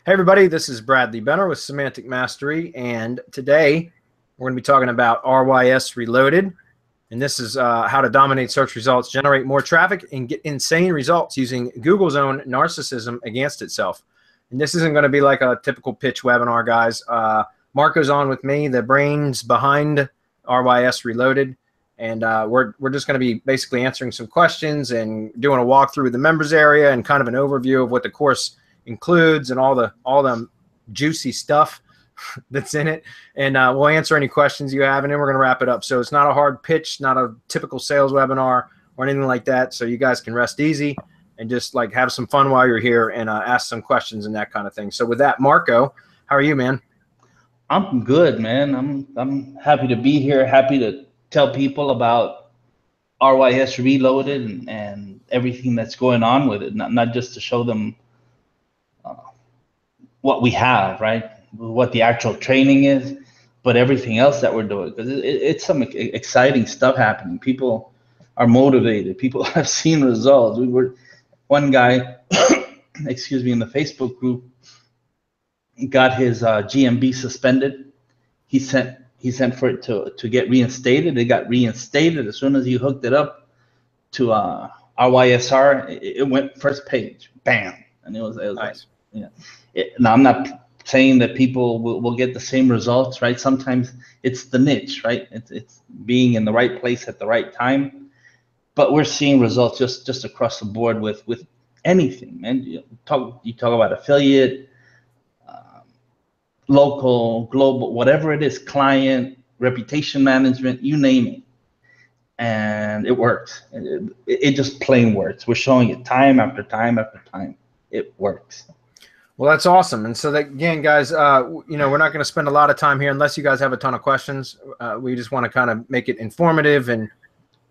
Hey everybody, this is Bradley Benner with Semantic Mastery, and today we're going to be talking about RYS Reloaded, and this is how to dominate search results, generate more traffic, and get insane results using Google's own narcissism against itself. And this isn't going to be like a typical pitch webinar, guys. Marco's on with me, the brains behind RYS Reloaded, and we're just going to be basically answering some questions and doing a walkthrough of the members area and kind of an overview of what the course includes and all the juicy stuff that's in it, and we'll answer any questions you have, and then we're going to wrap it up. So it's not a hard pitch, not a typical sales webinar or anything like that, so you guys can rest easy and just like have some fun while you're here and ask some questions and that kind of thing. So with that, Marco, how are you, man? I'm good, man. I'm happy to be here, happy to tell people about RYS Reloaded and everything that's going on with it, not just to show them what we have, right? What the actual training is, but everything else that we're doing, because it's some exciting stuff happening. People are motivated. People have seen results. We were one guy, excuse me, in the Facebook group got his GMB suspended. He sent for it to get reinstated. It got reinstated as soon as he hooked it up to RYSR. It went first page, bam, and it was nice. Like, yeah. Now, I'm not saying that people will get the same results, right? Sometimes it's the niche, right? It's being in the right place at the right time. But we're seeing results just across the board with anything, man. You talk about affiliate, local, global, whatever it is, client, reputation management, you name it. And it works. It just plain works. We're showing it time after time after time. It works. Well, that's awesome. And so that, again, guys, you know, we're not going to spend a lot of time here unless you guys have a ton of questions. We just want to kind of make it informative and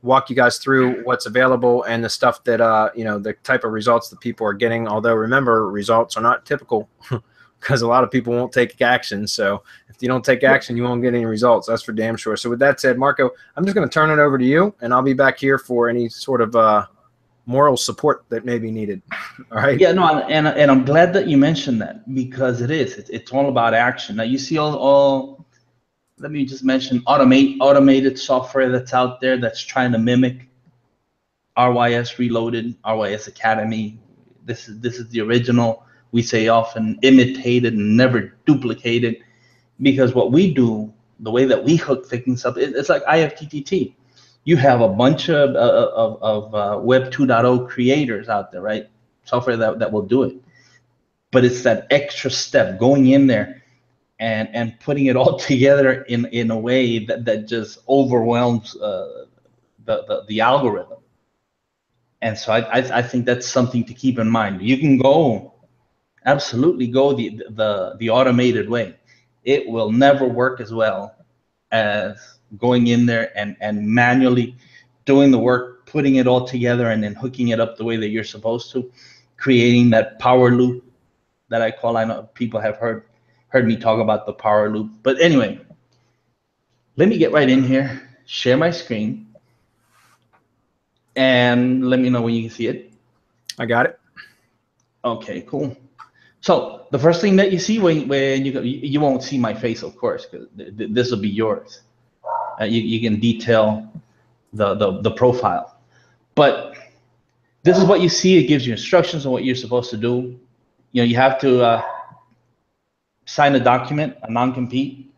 walk you guys through what's available and the stuff that, you know, the type of results that people are getting. Although, remember, results are not typical because a lot of people won't take action. So if you don't take action, you won't get any results. That's for damn sure. So with that said, Marco, I'm just going to turn it over to you, and I'll be back here for any sort of moral support that may be needed. All right. Yeah, no, and I'm glad that you mentioned that, because it's all about action. Now you see all let me just mention automated software that's out there that's trying to mimic RYS Reloaded, RYS Academy. This is the original. We say often imitated and never duplicated, because what we do, the way that we hook things up, it's like IFTTT. You have a bunch of Web 2.0 creators out there, right? Software that will do it. But it's that extra step, going in there and putting it all together in a way that just overwhelms the algorithm. And so I think that's something to keep in mind. You can absolutely go the automated way. It will never work as well as going in there and manually doing the work, putting it all together, and then hooking it up the way that you're supposed to, creating that power loop that I call. I know people have heard me talk about the power loop. But anyway, let me get right in here, share my screen, and let me know when you can see it. I got it. Okay, cool. So the first thing that you see when you won't see my face, of course, because this will be yours. You can detail the profile, but this is what you see. It gives you instructions on what you're supposed to do. You know, you have to sign a document, a non-compete,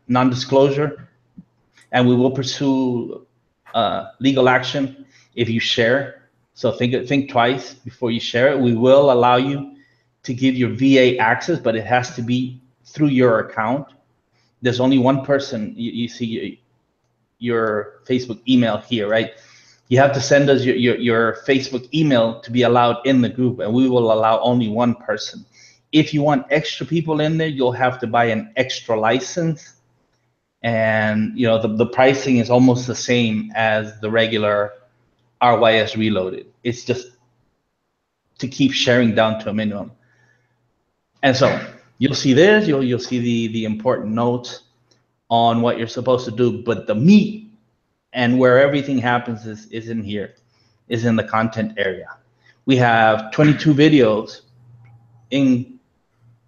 non-disclosure, and we will pursue legal action if you share. So think twice before you share it. We will allow you to give your VA access, but it has to be through your account. There's only one person. You see your Facebook email here, right? You have to send us your Facebook email to be allowed in the group, and we will allow only one person. If you want extra people in there, you'll have to buy an extra license, and you know the pricing is almost the same as the regular RYS Reloaded. It's just to keep sharing down to a minimum. And so you'll see this, you'll see the important notes on what you're supposed to do, but the meat and where everything happens is in here, is in the content area. We have 22 videos in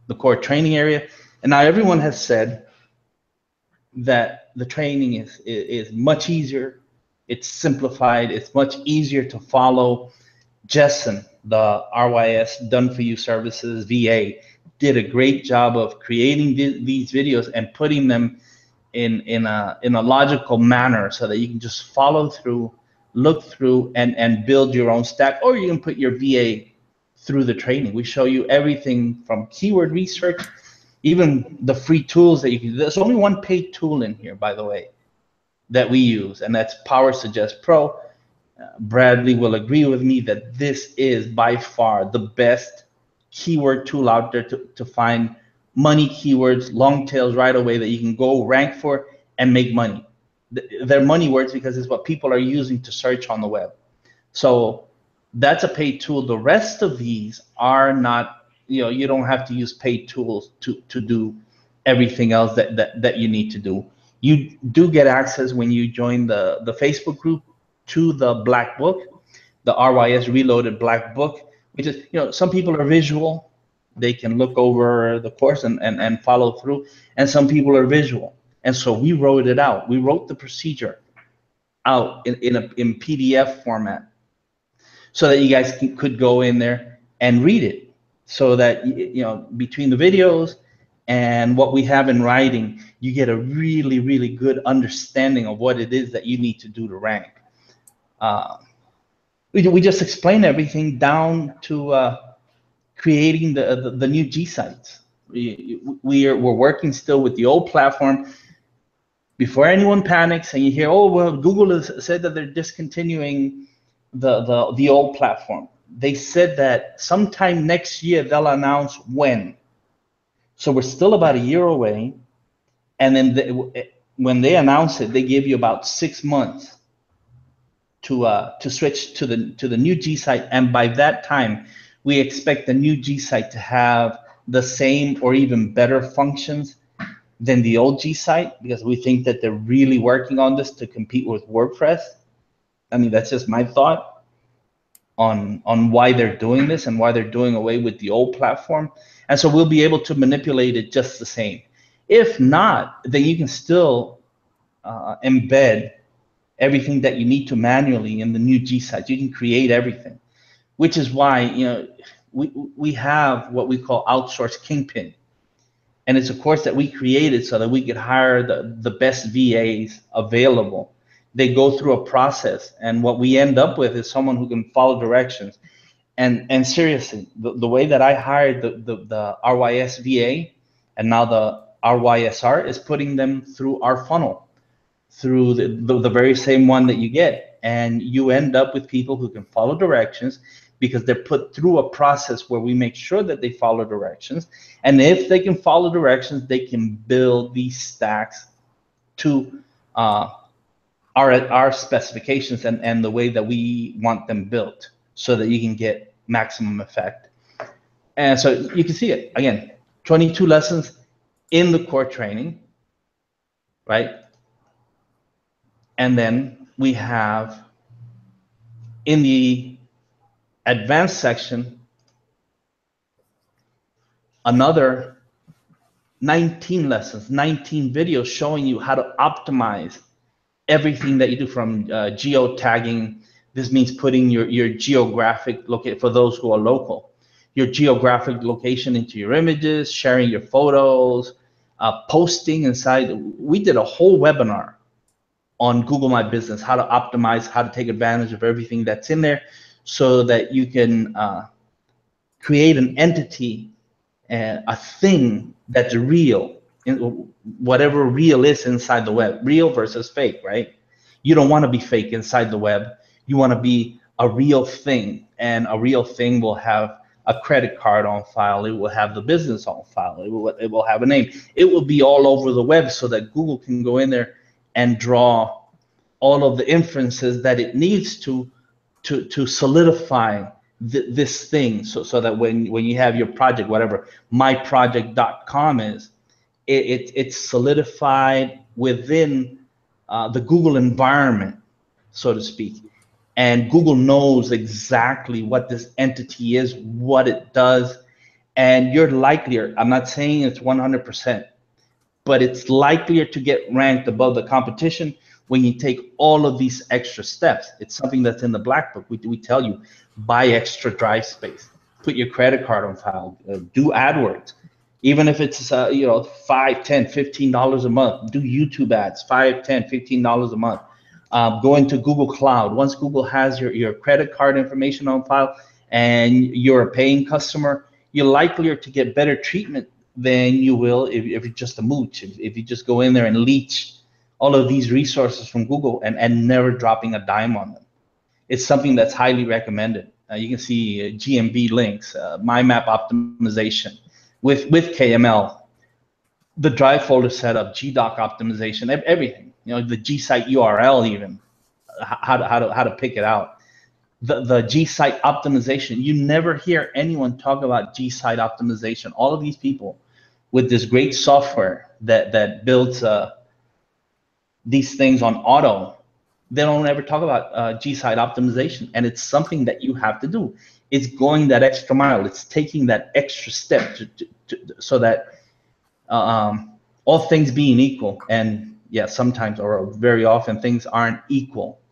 the core training area. And now everyone has said that the training is much easier. It's simplified. It's much easier to follow. Jessen, the RYS Done For You Services VA, did a great job of creating these videos and putting them in a logical manner so that you can just follow through, look through, and build your own stack, or you can put your VA through the training. We show you everything from keyword research, even the free tools that you can. There's only one paid tool in here, by the way, that we use, and that's Power Suggest Pro. Bradley will agree with me that this is by far the best keyword tool out there to find money keywords, long tails right away that you can go rank for and make money. They're money words because it's what people are using to search on the web. So that's a paid tool. The rest of these are not, you don't have to use paid tools to do everything else that you need to do. You do get access when you join the Facebook group to the Black Book, the RYS Reloaded Black Book, which is, some people are visual. They can look over the course and follow through. And some people are visual. And so we wrote it out. We wrote the procedure out in PDF format so that you guys could go in there and read it, so that, between the videos and what we have in writing, you get a really, really good understanding of what it is that you need to do to rank. We just explain everything down to creating the new G sites. We're working still with the old platform. Before anyone panics and you hear, oh, well, Google has said that they're discontinuing the old platform. They said that sometime next year they'll announce when. So we're still about a year away. And then when they announce it, they give you about 6 months to switch to the new G site. And by that time, we expect the new G site to have the same or even better functions than the old G site, because we think that they're really working on this to compete with WordPress. I mean, that's just my thought on why they're doing this and why they're doing away with the old platform. And so we'll be able to manipulate it just the same. If not, then you can still embed everything that you need to manually in the new G site. You can create everything, which is why we have what we call outsourced Kingpin. And it's a course that we created so that we could hire the best VAs available. They go through a process, and what we end up with is someone who can follow directions. And seriously, the way that I hired the RYS VA and now the RYSR is putting them through our funnel, through the very same one that you get. And you end up with people who can follow directions because they're put through a process where we make sure that they follow directions. And if they can follow directions, they can build these stacks to our specifications and the way that we want them built, so that you can get maximum effect. And so you can see it again, 22 lessons in the core training, right? And then we have in the advanced section another 19 lessons, 19 videos showing you how to optimize everything that you do, from geotagging. This means putting your geographic location, for those who are local, your geographic location into your images, sharing your photos, posting inside. We did a whole webinar on Google My Business, how to optimize, how to take advantage of everything that's in there, so that you can create an entity, a thing that's real, whatever real is inside the web, real versus fake, right? You don't want to be fake inside the web. You want to be a real thing, and a real thing will have a credit card on file. It will have the business on file. It will have a name. It will be all over the web so that Google can go in there and draw all of the inferences that it needs to solidify this thing, so that when you have your project, whatever myproject.com is, it's solidified within the Google environment, so to speak. And Google knows exactly what this entity is, what it does, And you're likelier, I'm not saying it's 100%, but it's likelier to get ranked above the competition when you take all of these extra steps. It's something that's in the black book. We tell you, buy extra drive space, put your credit card on file, do AdWords. Even if it's $5, $10, $15 a month, do YouTube ads, $5, $10, $15 a month. Go into Google Cloud. Once Google has your credit card information on file and you're a paying customer, you're likelier to get better treatment than you will if you're just a mooch, if you just go in there and leech all of these resources from Google and never dropping a dime on them. It's something that's highly recommended. You can see GMB links, my map optimization with KML, the drive folder setup, GDoc optimization, everything. The G-site URL even, how to pick it out. The G-site optimization, you never hear anyone talk about G-site optimization. All of these people with this great software that builds these things on auto, they don't ever talk about G-site optimization, and it's something that you have to do. It's going that extra mile. It's taking that extra step so that all things being equal, and yeah, sometimes or very often things aren't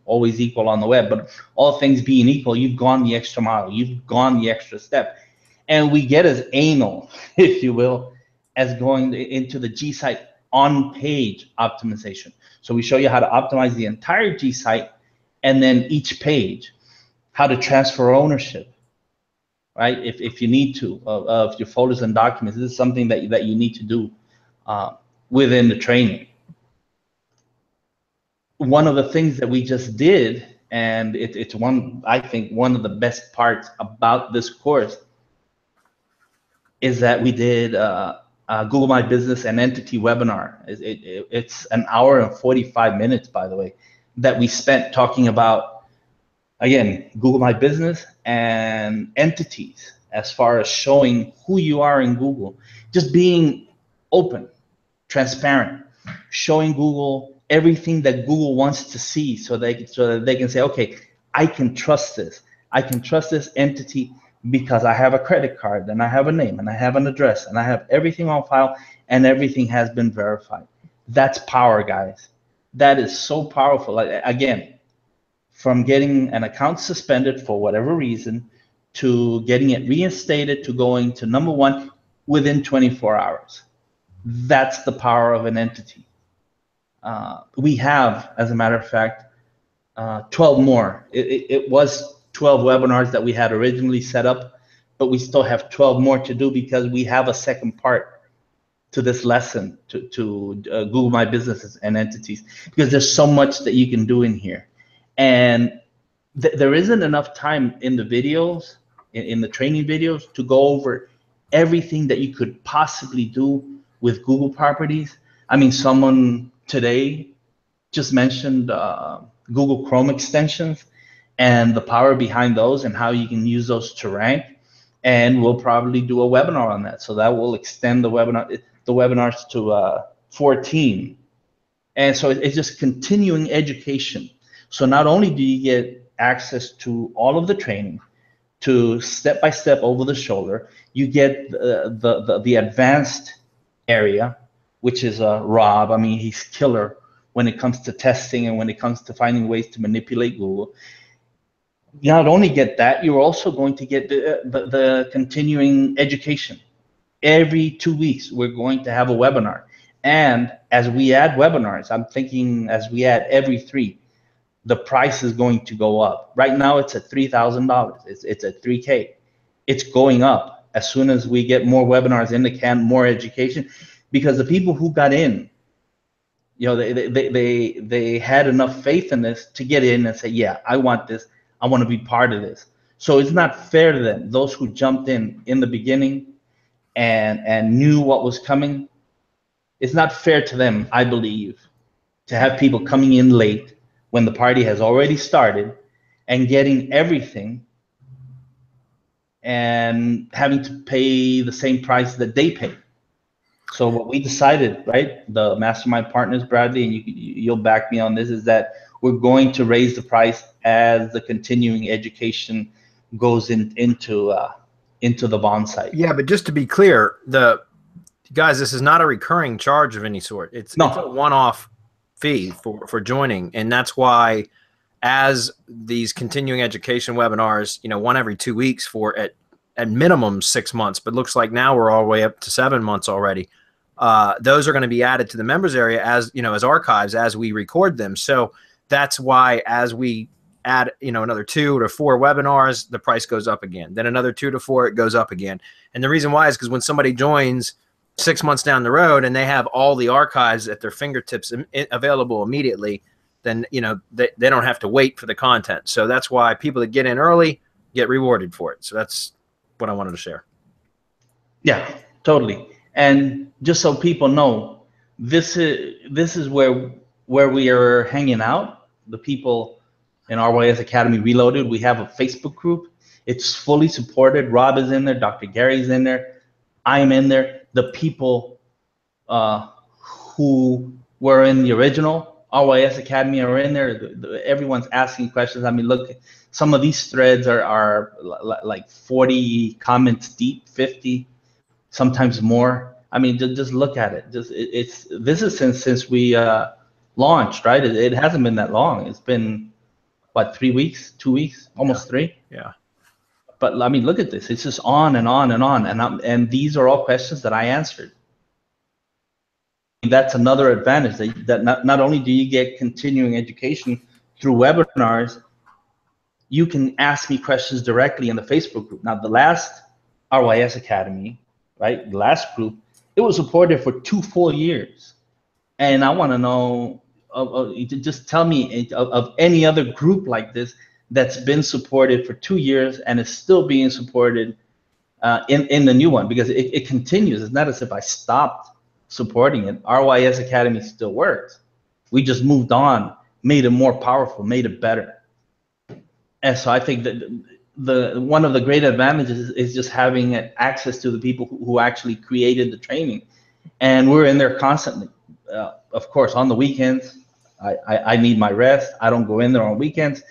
always equal on the web, but all things being equal, you've gone the extra mile, you've gone the extra step. And we get as anal, if you will, as going into the G-site on-page optimization. So we show you how to optimize the entire G-site and then each page, how to transfer ownership, right? If you need to, of your folders and documents. This is something that you need to do within the training. One of the things that we just did, and it's I think one of the best parts about this course, is that we did Google My Business and Entity webinar. It's an hour and 45 minutes, by the way, that we spent talking about, again, Google My Business and entities, as far as showing who you are in Google, just being open, transparent, showing Google everything that Google wants to see, so that they can say, okay, I can trust this. I can trust this entity because I have a credit card and I have a name and I have an address and I have everything on file and everything has been verified. That's power, guys. That is so powerful. Again, from getting an account suspended for whatever reason to getting it reinstated to going to number one within 24 hours. That's the power of an entity. We have, as a matter of fact, 12 more. It was 12 webinars that we had originally set up, but we still have 12 more to do because we have a second part to this lesson to Google My Businesses and entities, because there's so much that you can do in here. And there isn't enough time in the videos, in the training videos, to go over everything that you could possibly do with Google properties. I mean, someone today just mentioned Google Chrome extensions and the power behind those and how you can use those to rank. And we'll probably do a webinar on that. So that will extend the webinars to 14. And so it's just continuing education. So not only do you get access to all of the training, to step-by-step over the shoulder, you get the advanced area, which is Rob. I mean, he's killer when it comes to testing and when it comes to finding ways to manipulate Google. You not only get that, you're also going to get the continuing education. Every 2 weeks, we're going to have a webinar. And as we add webinars, I'm thinking as we add every 3, the price is going to go up. Right now, it's at $3,000. It's at $3K. It's going up as soon as we get more webinars in the can, more education, because the people who got in, they had enough faith in this to get in and say, yeah, I want this. I want to be part of this. So it's not fair to them, those who jumped in the beginning and knew what was coming. It's not fair to them, I believe, to have people coming in late when the party has already started and getting everything and having to pay the same price that they pay. So what we decided, right, the mastermind partners, Bradley, and you'll back me on this, is that we're going to raise the price as the continuing education goes into into the bond site. Yeah, but just to be clear, guys, this is not a recurring charge of any sort. It's a one-off fee for joining, and that's why, as these continuing education webinars, one every 2 weeks for at minimum 6 months, but looks like now we're all the way up to 7 months already. Those are going to be added to the members area as archives as we record them. So that's why as we add another 2 to 4 webinars, the price goes up again. Then another 2 to 4, it goes up again. And the reason why is because when somebody joins 6 months down the road and they have all the archives at their fingertips available immediately, then they don't have to wait for the content. So that's why people that get in early get rewarded for it. So that's what I wanted to share. Yeah, totally. And just so people know, this is where we are hanging out. The people in RYS Academy Reloaded, we have a Facebook group. It's fully supported. Rob is in there. Dr. Gary's in there. I'm in there. The people who were in the original RYS Academy are in there. Everyone's asking questions. I mean, look, some of these threads are like 40 comments deep, 50, sometimes more. I mean, just look at it. This is since we launched, right? It hasn't been that long. It's been what, 3 weeks, 2 weeks, almost 3. Yeah. But I mean, look at this. It's just on and on and on. And these are all questions that I answered. That's another advantage, that not only do you get continuing education through webinars, you can ask me questions directly in the Facebook group. Now, the last RYS Academy, right, the last group, it was supported for 2 full years. And I want to know, just tell me of any other group like this that's been supported for 2 years and is still being supported in the new one, because it continues. It's not as if I stopped supporting it. RYS Academy still works. We just moved on, made it more powerful, made it better. And so I think that one of the great advantages is just having access to the people who actually created the training. And we're in there constantly. Of course, on the weekends, I need my rest. I don't go in there on weekends.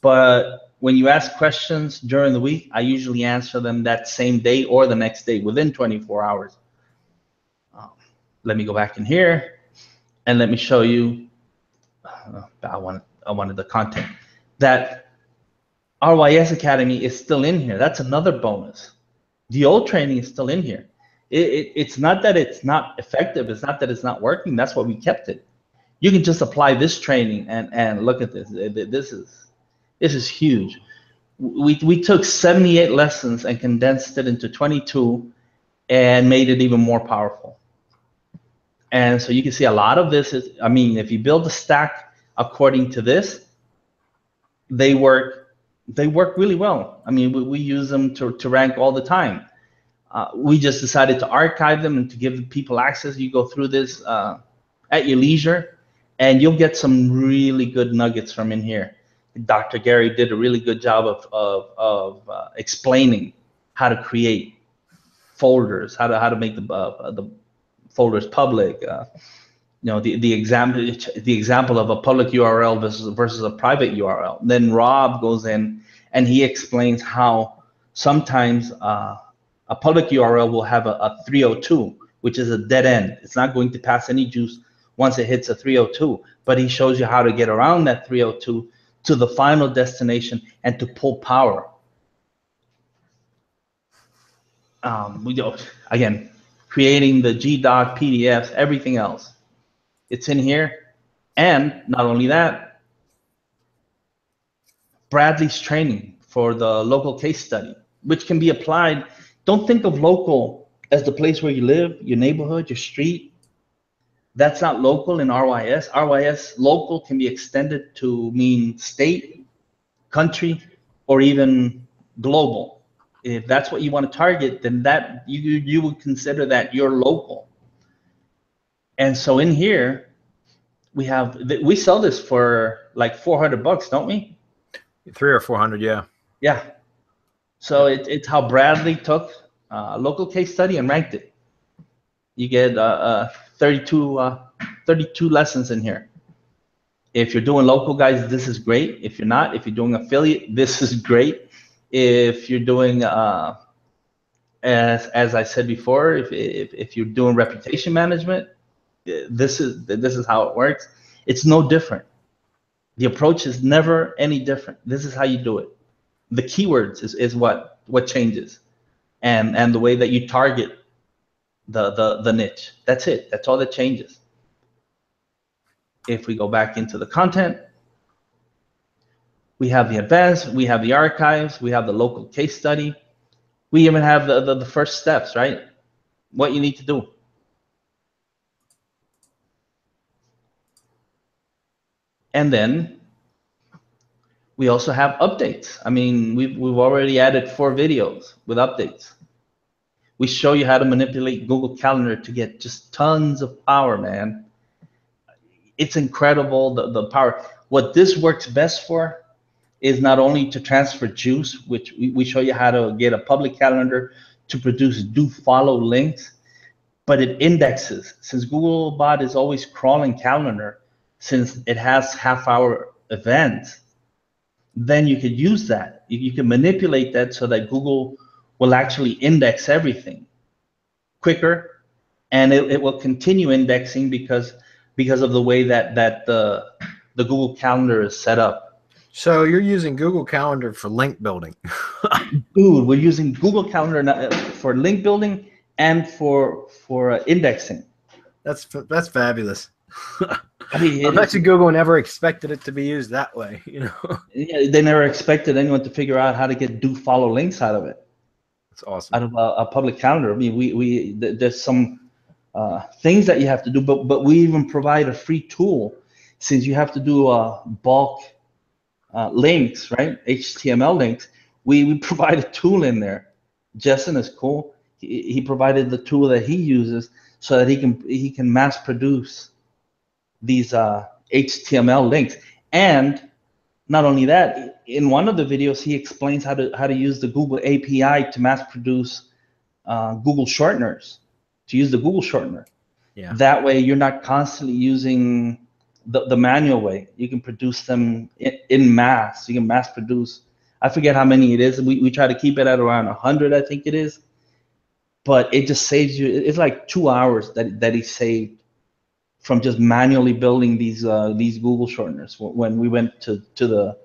But when you ask questions during the week, I usually answer them that same day or the next day within 24 hours. Let me go back in here and let me show you. I wanted the content. That RYS Academy is still in here. That's another bonus. The old training is still in here. It's not that it's not effective. It's not that it's not working. That's why we kept it. You can just apply this training and look at this. This is huge. We took 78 lessons and condensed it into 22 and made it even more powerful. And so you can see a lot of this is, I mean, if you build a stack according to this, they work really well. I mean, we use them to rank all the time. We just decided to archive them and to give people access. You go through this at your leisure, and you'll get some really good nuggets from in here. Dr. Gary did a really good job of explaining how to create folders, how to make the folders public. The example of a public URL versus a private URL. Then Rob goes in and he explains how sometimes a public URL will have a 302, which is a dead end. It's not going to pass any juice once it hits a 302, but he shows you how to get around that 302 to the final destination and to pull power. Again, creating the GDoc, PDFs, everything else. It's in here. And not only that, Bradley's training for the local case study, which can be applied. Don't think of local as the place where you live, your neighborhood, your street. That's not local in RYS. RYS local can be extended to mean state, country, or even global. If that's what you want to target, then that you would consider that your local. And so in here, we sell this for like $400, don't we? 300 or 400, yeah. Yeah. So it's how Bradley took a local case study and ranked it. You get 32 lessons in here. If you're doing local, guys, this is great. If you're not, if you're doing affiliate, this is great. If you're doing as I said before, if you're doing reputation management, this is how it works. It's no different. The approach is never any different. This is how you do it. The keywords is what changes, and the way that you target the niche. That's it. That's all that changes. If we go back into the content, we have the advanced, we have the archives, we have the local case study. We even have the first steps, right? What you need to do. And then we also have updates. I mean, we've already added 4 videos with updates. We show you how to manipulate Google Calendar to get just tons of power, man. It's incredible, the power. What this works best for is not only to transfer juice, which we show you how to get a public calendar to produce do follow links, but it indexes. Since Googlebot is always crawling calendar, since it has half-hour events, then you could use that. You can manipulate that so that Google will actually index everything quicker, and it will continue indexing because of the way that the Google Calendar is set up. So you're using Google Calendar for link building. Dude, we're using Google Calendar for link building and for indexing. That's fabulous. I mean, I bet you Google never expected it to be used that way, you know. Yeah, they never expected anyone to figure out how to get do follow links out of it. That's awesome. Out of a public calendar. I mean, there's some things that you have to do, but we even provide a free tool, since you have to do bulk links, right? HTML links. We provide a tool in there. Jessen is cool. He provided the tool that he uses so that he can mass produce these HTML links. And not only that, in one of the videos, he explains how to use the Google API to mass produce Google shorteners, to use the Google shortener. Yeah. That way, you're not constantly using the manual way. You can produce them in mass. You can mass produce. I forget how many it is. We try to keep it at around 100, I think it is. But it just saves you. It's like 2 hours that he saved from just manually building these Google shorteners when we went to the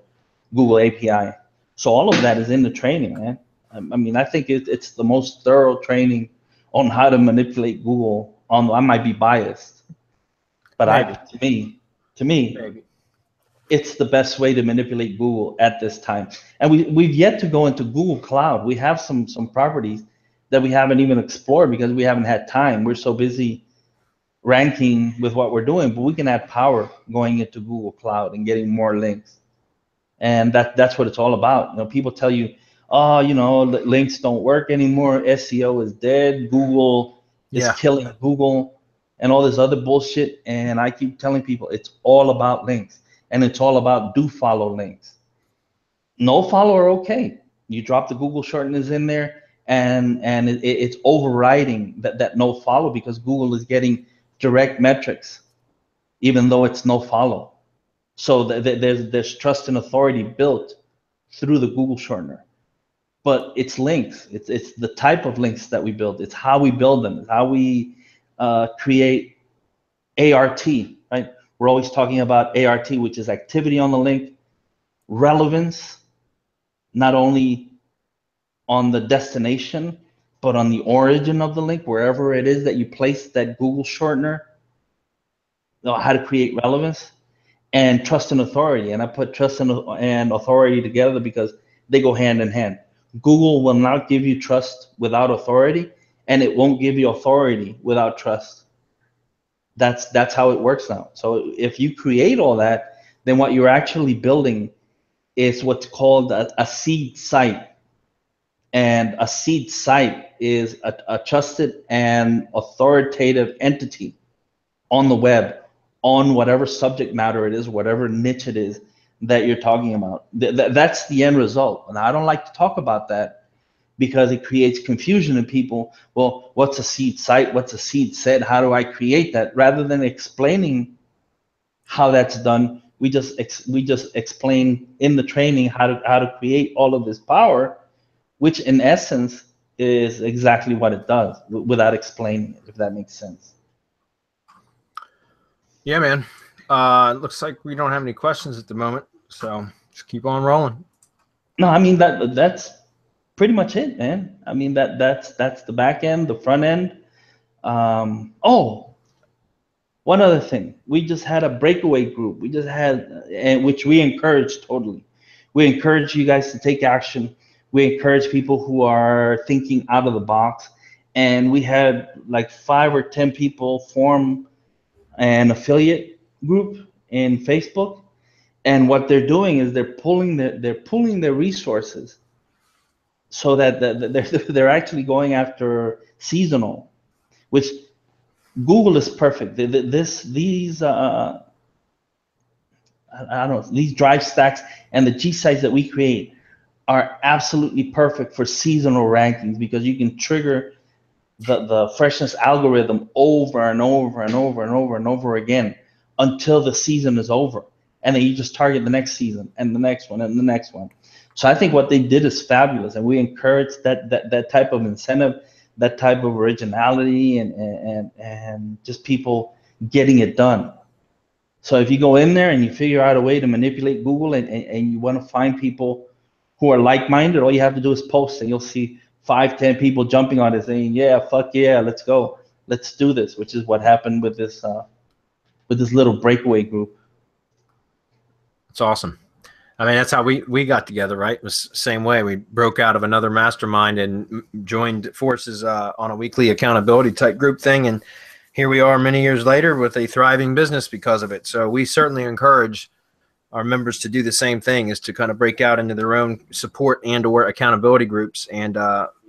Google API. So all of that is in the training, man. I mean, I think it's the most thorough training on how to manipulate Google. I might be biased, but to me, Maybe. it's the best way to manipulate Google at this time. And we've yet to go into Google Cloud. We have some properties that we haven't even explored because we haven't had time. We're so busy ranking with what we're doing, but we can add power going into Google Cloud and getting more links. And that's what it's all about. You know, people tell you, oh, you know, links don't work anymore. SEO is dead. Google is killing Google and all this other bullshit. And I keep telling people it's all about links, and it's all about do follow links. No follow are okay. You drop the Google shorteners in there, and it's overriding that no follow, because Google is getting direct metrics, even though it's no follow. So there's trust and authority built through the Google shortener. But it's links. It's the type of links that we build. It's how we build them. It's how we create ART, right? We're always talking about ART, which is activity on the link, relevance, not only on the destination, but on the origin of the link, wherever it is that you place that Google shortener, you know, how to create relevance, and trust and authority. And I put trust and authority together because they go hand in hand. Google will not give you trust without authority, and it won't give you authority without trust. That's how it works now. So if you create all that, then what you're actually building is what's called a seed site. And a seed site is a trusted and authoritative entity on the web, on whatever subject matter it is, whatever niche it is that you're talking about. That's the end result. And I don't like to talk about that because it creates confusion in people. Well, what's a seed site? What's a seed set? How do I create that? Rather than explaining how that's done, we just explain in the training how to create all of this power, which in essence is exactly what it does without explaining it, if that makes sense. Yeah, man. It looks like we don't have any questions at the moment, so just keep on rolling. No, I mean that's pretty much it, man. I mean that's the back end, the front end. Oh, one other thing, we just had a breakaway group. We just had, and which we encourage totally. We encourage you guys to take action. We encourage people who are thinking out of the box. And we had like 5 or 10 people form an affiliate group in Facebook. And what they're doing is they're pulling their resources so that they're actually going after seasonal, which Google is perfect. These I don't know, these drive stacks and the G sites that we create are absolutely perfect for seasonal rankings, because you can trigger the freshness algorithm over and over and over and over and over again until the season is over. And then you just target the next season and the next one and the next one. So I think what they did is fabulous, and we encourage that type of incentive, that type of originality, and just people getting it done. So if you go in there and you figure out a way to manipulate Google, and you want to find people who are like-minded, all you have to do is post, and you'll see 5, 10 people jumping on it saying, yeah, fuck yeah, let's go. Let's do this, which is what happened with this little breakaway group. It's awesome. I mean, that's how we got together, right? It was the same way. We broke out of another mastermind and joined forces on a weekly accountability type group thing. And here we are many years later with a thriving business because of it. So we certainly encourage our members to do the same thing, is to kind of break out into their own support and or accountability groups and,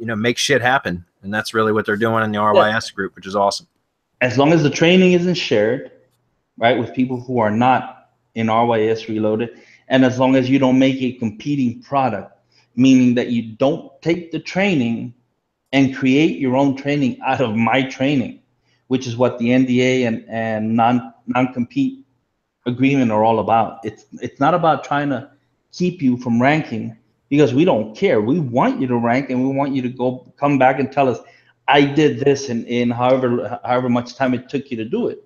make shit happen. And that's really what they're doing in the RYS group, which is awesome. As long as the training isn't shared, right, with people who are not in RYS Reloaded, and as long as you don't make a competing product, meaning that you don't take the training and create your own training out of my training, which is what the NDA and non-compete agreement are all about. It's not about trying to keep you from ranking, because we don't care. We want you to rank, and we want you to come back and tell us, I did this in however much time it took you to do it.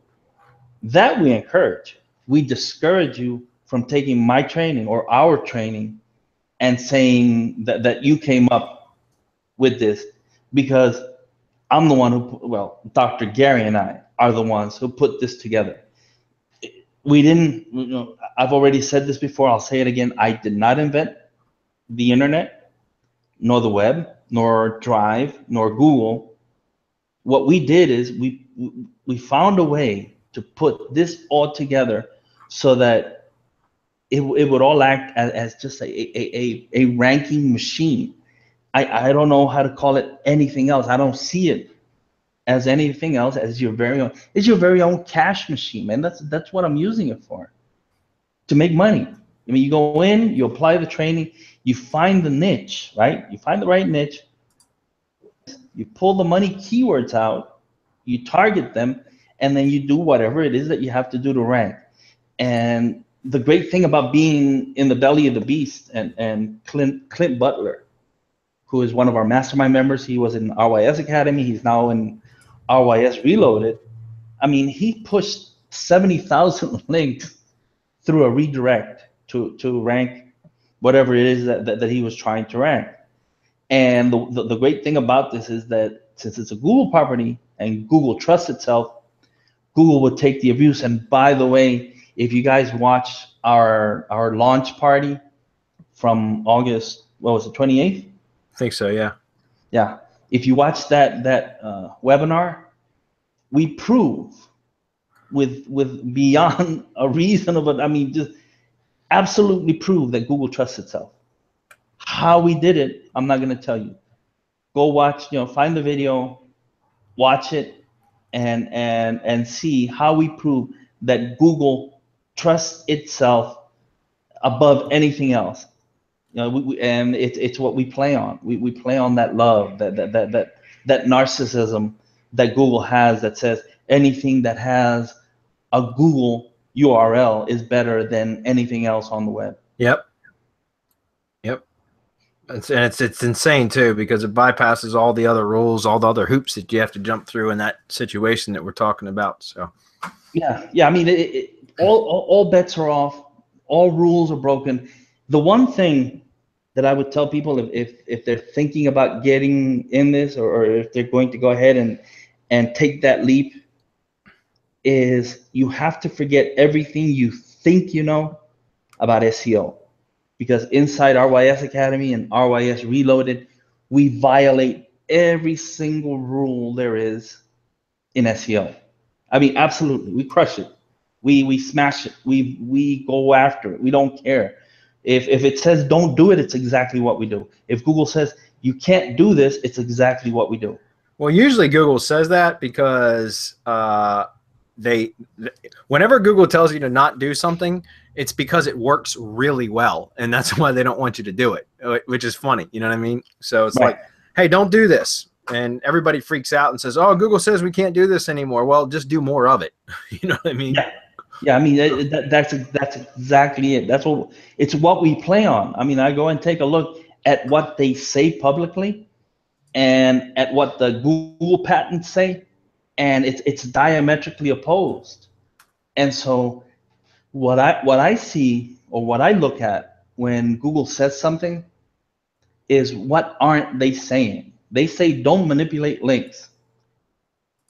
That we encourage. We discourage you from taking my training or our training and saying that you came up with this, because I'm the one who, Dr. Gary and I are the ones who put this together. We didn't, I've already said this before, I'll say it again. I did not invent the internet, nor the web, nor Drive, nor Google. What we did is we found a way to put this all together so that it would all act as just a ranking machine. I don't know how to call it anything else. I don't see it as anything else, as your very own. It's your very own cash machine, man. That's what I'm using it for, to make money. I mean, you go in, you apply the training, you find the niche, right? You find the right niche, you pull the money keywords out, you target them, and then you do whatever it is that you have to do to rank. And the great thing about being in the belly of the beast, and Clint Butler, who is one of our mastermind members, he was in RYS Academy, he's now in RYS Reloaded. I mean, he pushed 70,000 links through a redirect to rank whatever it is that he was trying to rank. And the great thing about this is that since it's a Google property and Google trusts itself, Google would take the abuse. And by the way, if you guys watch our launch party from August, what was it, 28th? I think so, yeah. Yeah. If you watch that webinar, we prove with beyond a reasonable, I mean, just absolutely prove that Google trusts itself. How we did it, I'm not going to tell you. Go watch, find the video, watch it, and see how we prove that Google trusts itself above anything else. And it's what we play on. We play on that love, that narcissism that Google has, that says anything that has a Google URL is better than anything else on the web. Yep. It's insane too, because it bypasses all the other rules, all the other hoops that you have to jump through in that situation that we're talking about. So yeah. I mean, all bets are off. All rules are broken. The one thing that I would tell people, if they're thinking about getting in this, or if they're going to go ahead and take that leap, is you have to forget everything you think you know about SEO. Because inside RYS Academy and RYS Reloaded, we violate every single rule there is in SEO. I mean, absolutely, we crush it. We smash it. We go after it. We don't care. If it says don't do it, it's exactly what we do. If Google says you can't do this, it's exactly what we do. well, usually Google says that because whenever Google tells you to not do something, it's because it works really well, and that's why they don't want you to do it, which is funny. You know what I mean? So it's like, hey, don't do this, and everybody freaks out and says, oh, Google says we can't do this anymore. Well, just do more of it. You know what I mean? Yeah. I mean, that's exactly it. It's what we play on. I mean, I go and take a look at what they say publicly and at what the Google patents say, and it's diametrically opposed. And so what I see, or what I look at when Google says something, is what aren't they saying? They say don't manipulate links.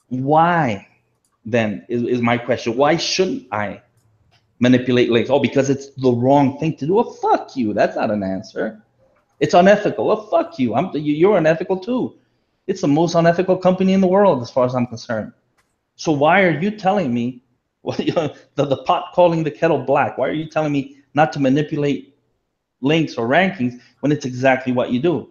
Why then is my question? Why shouldn't I manipulate links? Oh, because it's the wrong thing to do. Well, fuck you. That's not an answer. It's unethical. Well, fuck you. You're unethical too. It's the most unethical company in the world, as far as I'm concerned. So why are you telling me, well, the pot calling the kettle black? Why are you telling me not to manipulate links or rankings when it's exactly what you do?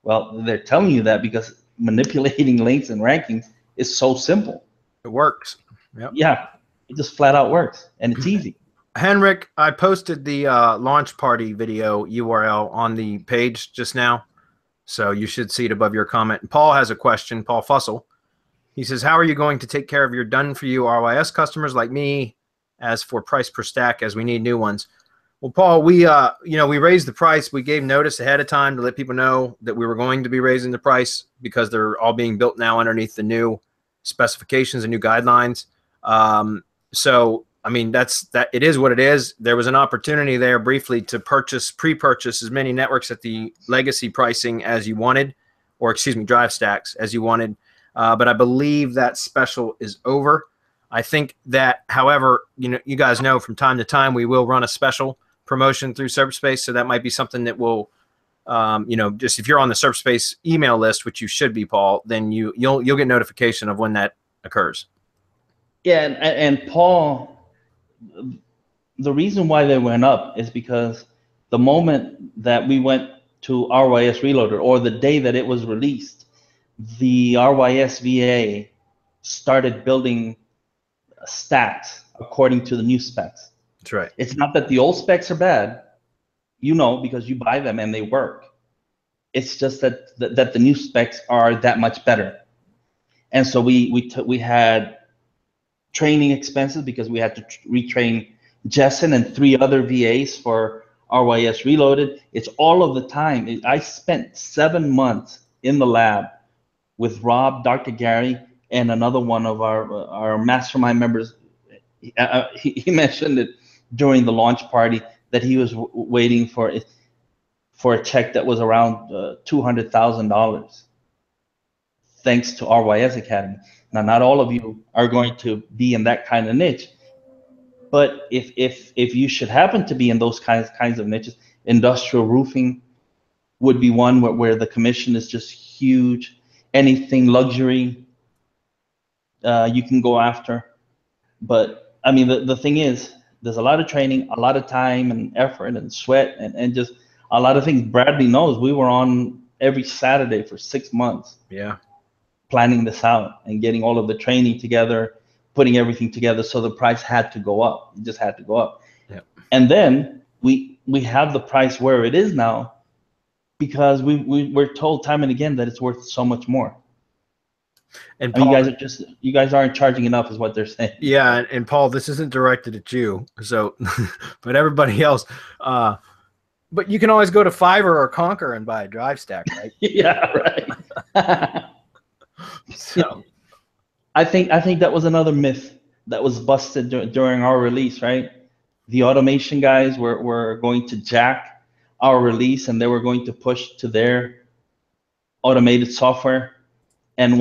Well, they're telling you that because manipulating links and rankings is so simple. It works. Yep. Yeah, it just flat out works, and it's easy. Henrik, I posted the launch party video URL on the page just now, so you should see it above your comment. And Paul has a question, Paul Fussell. He says, how are you going to take care of your done-for-you RYS customers like me as for price per stack, as we need new ones? Well, Paul, we raised the price. We gave notice ahead of time to let people know that we were going to be raising the price because they're all being built now underneath the new specifications and new guidelines. So, I mean, it is what it is. There was an opportunity there briefly to pre-purchase as many networks at the legacy pricing as you wanted, or excuse me, drive stacks as you wanted. But I believe that special is over. I think that, however, you guys know from time to time we will run a special promotion through SerpSpace, so that might be something that will, just if you're on the SerpSpace email list, which you should be, Paul, then you'll get notification of when that occurs. Yeah, and Paul, the reason why they went up is because the moment that we went to RYS Reloaded, or the day that it was released, the RYS VA started building stacks according to the new specs. That's right. It's not that the old specs are bad, because you buy them and they work. It's just that the new specs are that much better. And so we had training expenses because we had to retrain Jessen and 3 other VAs for RYS Reloaded. It's all of the time. I spent 7 months in the lab with Rob, Dr. Gary, and another one of our mastermind members. He mentioned it during the launch party that he was waiting for a check that was around $200,000, thanks to RYS Academy. Now, not all of you are going to be in that kind of niche, but if you should happen to be in those kinds of niches, industrial roofing would be one where the commission is just huge. Anything luxury, you can go after. But I mean, the thing is, there's a lot of training, a lot of time and effort and sweat and just a lot of things. Bradley knows we were on every Saturday for 6 months. Yeah. Planning this out and getting all of the training together, putting everything together, so the price had to go up. It just had to go up. Yep. And then we have the price where it is now because we're told time and again that it's worth so much more. And Paul, you guys aren't charging enough, is what they're saying. Yeah, and Paul, this isn't directed at you, so but everybody else. But you can always go to Fiverr or Conquer and buy a drive stack, right? Yeah, right. So I think that was another myth that was busted during our release, right? The automation guys were going to jack our release, and they were going to push to their automated software, and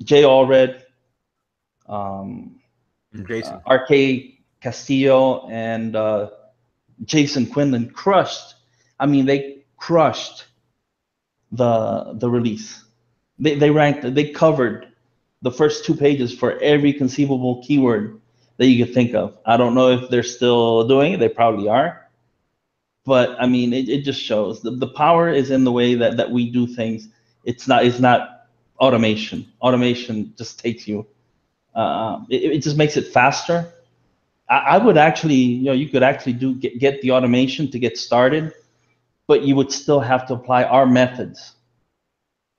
Jay Allred, Jason. RK Castillo, and Jason Quinlan crushed. I mean, they crushed the release. They covered the first 2 pages for every conceivable keyword that you could think of. I don't know if they're still doing it. They probably are. But I mean, it just shows the power is in the way that we do things. It's not automation. Automation just takes you. It just makes it faster. I would actually, you could actually get the automation to get started, but you would still have to apply our methods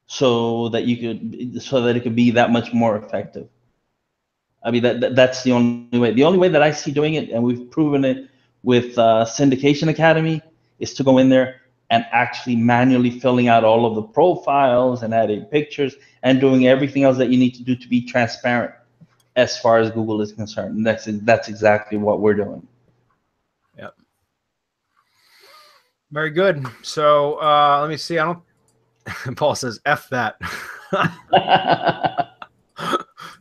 so that it could be that much more effective. I mean, that's the only way. The only way that I see doing it, and we've proven it with Syndication Academy, is to go in there and actually manually filling out all of the profiles and adding pictures and doing everything else that you need to do to be transparent as far as Google is concerned. And that's exactly what we're doing. Yep. Very good. So let me see. Paul says, F that.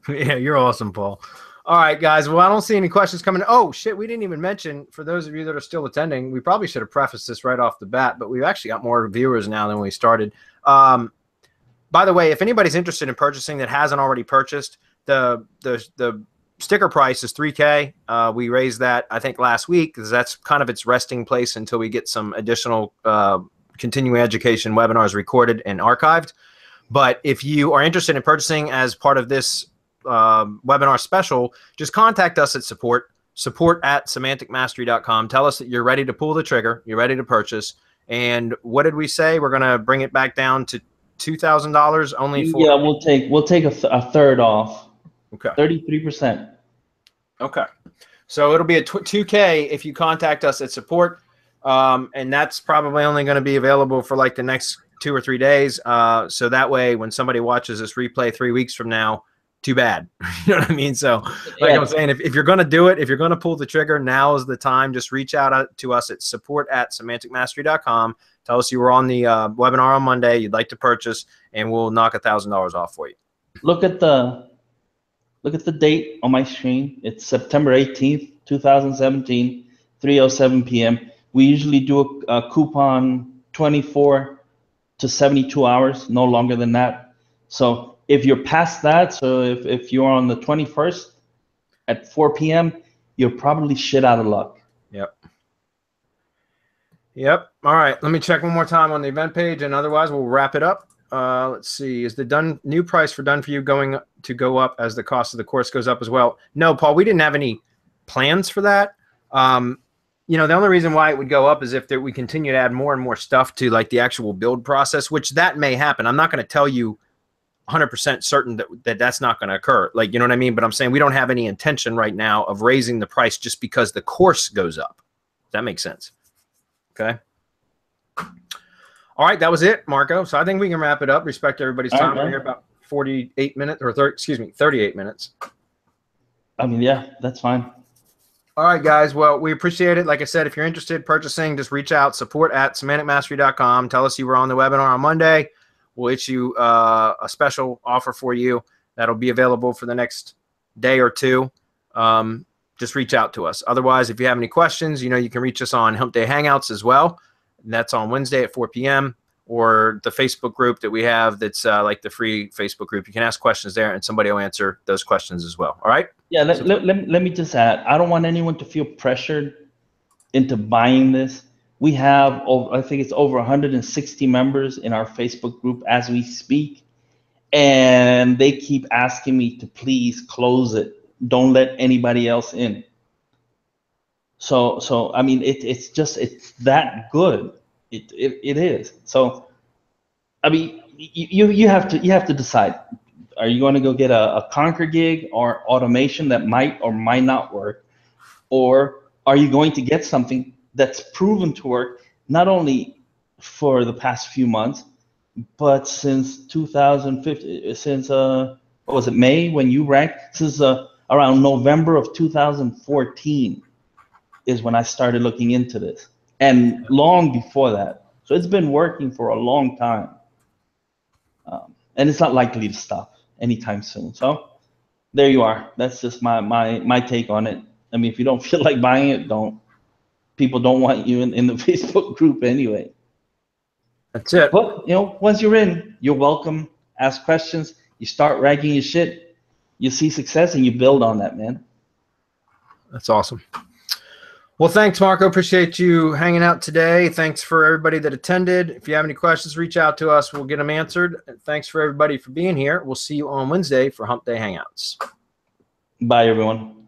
Yeah, you're awesome, Paul. All right, guys. Well, I don't see any questions coming. Oh, shit. We didn't even mention, for those of you that are still attending, we probably should have prefaced this right off the bat, but we've actually got more viewers now than we started. By the way, if anybody's interested in purchasing that hasn't already purchased, the sticker price is $3K. We raised that, I think, last week because that's kind of its resting place until we get some additional continuing education webinars recorded and archived. But if you are interested in purchasing as part of this webinar special, just contact us at support@semanticmastery.com. Tell us that you're ready to pull the trigger, you're ready to purchase. And what did we say? We're going to bring it back down to $2,000 only for. Yeah, we'll take a third off. Okay. 33%. Okay. So it'll be a $2K if you contact us at support. And that's probably only going to be available for like the next 2 or 3 days. So that way, when somebody watches this replay 3 weeks from now, too bad. You know what I mean? So like I'm saying, if you're going to do it, if you're going to pull the trigger, now is the time. Just reach out to us at support@semanticmastery.com. Tell us you were on the webinar on Monday, you'd like to purchase, and we'll knock $1,000 off for you. Look at the date on my screen. It's September 18th, 2017, 3:07 p.m. We usually do a coupon 24 to 72 hours, no longer than that. So if you're past that, so if you're on the 21st at 4 p.m., you're probably shit out of luck. Yep. All right. Let me check one more time on the event page, and otherwise we'll wrap it up. Let's see. Is the new price for Done For You going to go up as the cost of the course goes up as well? No, Paul, we didn't have any plans for that. The only reason why it would go up is if we continue to add more and more stuff to like the actual build process, which that may happen. I'm not going to tell you 100% certain that's not going to occur. Like, you know what I mean? But I'm saying we don't have any intention right now of raising the price just because the course goes up. Does that make sense? Okay. All right, that was it, Marco. So I think we can wrap it up. Respect everybody's time. We're here about 48 minutes, or 38 minutes. I mean, yeah, that's fine. All right, guys. Well, we appreciate it. Like I said, if you're interested in purchasing, just reach out, support@semanticmastery.com. Tell us you were on the webinar on Monday. We'll issue a special offer for you that'll be available for the next day or two. Just reach out to us. Otherwise, if you have any questions, you can reach us on Hump Day Hangouts as well. And that's on Wednesday at 4 p.m. or the Facebook group that we have that's like the free Facebook group. You can ask questions there, and somebody will answer those questions as well. All right? Yeah, let me just add, I don't want anyone to feel pressured into buying this. We have, I think it's over 160 members in our Facebook group as we speak, and they keep asking me to please close it. Don't let anybody else in. So I mean, it's that good. It is. So I mean, you have to decide. Are you going to go get a Conquer gig or automation that might or might not work, or are you going to get something that's proven to work, not only for the past few months, but since 2015, since what was it, May when you ranked? Since around November of 2014 is when I started looking into this, and long before that. So it's been working for a long time, and it's not likely to stop anytime soon. So there you are. That's just my take on it. I mean, if you don't feel like buying it, don't. People don't want you in the Facebook group anyway. That's it. But, you know, once you're in, you're welcome. Ask questions. You start ranking your shit. You see success, and you build on that, man. That's awesome. Well, thanks, Marco. Appreciate you hanging out today. Thanks for everybody that attended. If you have any questions, reach out to us. We'll get them answered. And thanks for everybody for being here. We'll see you on Wednesday for Hump Day Hangouts. Bye, everyone.